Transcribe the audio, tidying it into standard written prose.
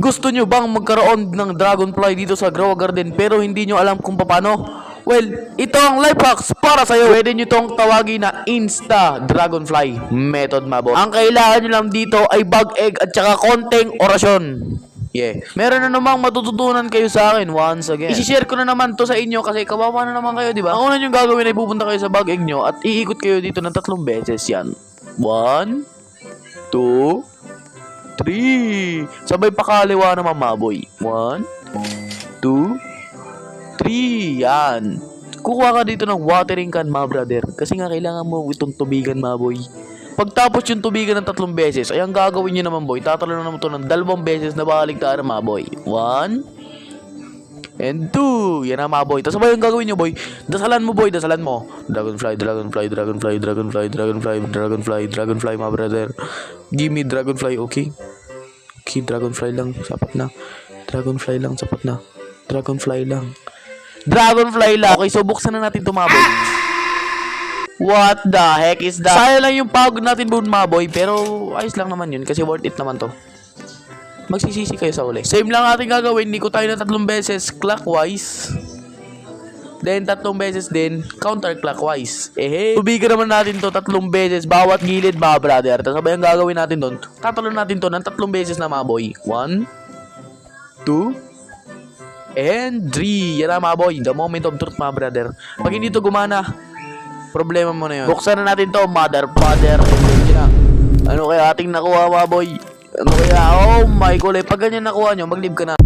Gusto nyo bang magkaroon ng dragonfly dito sa Grow Garden pero hindi nyo alam kung paano? Well, ito ang life hacks para sa'yo. Pwede nyo tong tawagin na Insta Dragonfly Method, mabo. Ang kailangan nyo lang dito ay bug egg at saka konting orasyon. Yeah. Meron na namang matututunan kayo sa akin once again. I-share ko na naman to sa inyo kasi kawawa na naman kayo, di ba? Ang una nyo gagawin ay pupunta kayo sa bug egg nyo at iikot kayo dito ng 3 beses yan. 1, 2, 3. Sabay pakaliwa naman, maboy. 1, 2, 3. Yan. Kukuha ka dito ng watering can, ma brother. Kasi nga kailangan mo itong tubigan, maboy. Pagtapos yung tubigan ng 3 beses, ay ang gagawin nyo naman, boy. Tatalo naman ito ng 2 beses na baliktaran, maboy. 1 and 2. Yan na, maboy. Tapos sabay yung gagawin nyo, boy. Dasalan mo, boy. Dasalan mo. Dragonfly, dragonfly, dragonfly, dragonfly, dragonfly, dragonfly, dragonfly, ma brother. Give me dragonfly, okay? Okay, dragonfly lang. Sapat na. Dragonfly lang, sapat na. Dragonfly lang. Dragonfly lang. Okay, so buksan na natin ito, maboy. What the heck is that? Sayang lang yung pagod natin, maboy. Pero ayos lang naman yun kasi worth it naman to. Magsisisi kayo sa uli. Same lang ating gagawin. Liko tayo na 3 beses clockwise. Then 3 beses din counterclockwise. Tubigan naman natin to 3 beses bawat gilid, mga brother. Tapos sabay ang gagawin natin doon. Tatalon natin to ng 3 beses na, maboy. 1, 2, and 3. Yan na, maboy. The moment of truth, mga brother. Pag hindi to gumana, problema mo na yun. Buksan na natin to, mother, father, and then yun na. Ano kaya ating nakuha, maboy? Ano kaya? Oh my God. Pag ganyan nakuha nyo, mag-leave ka na.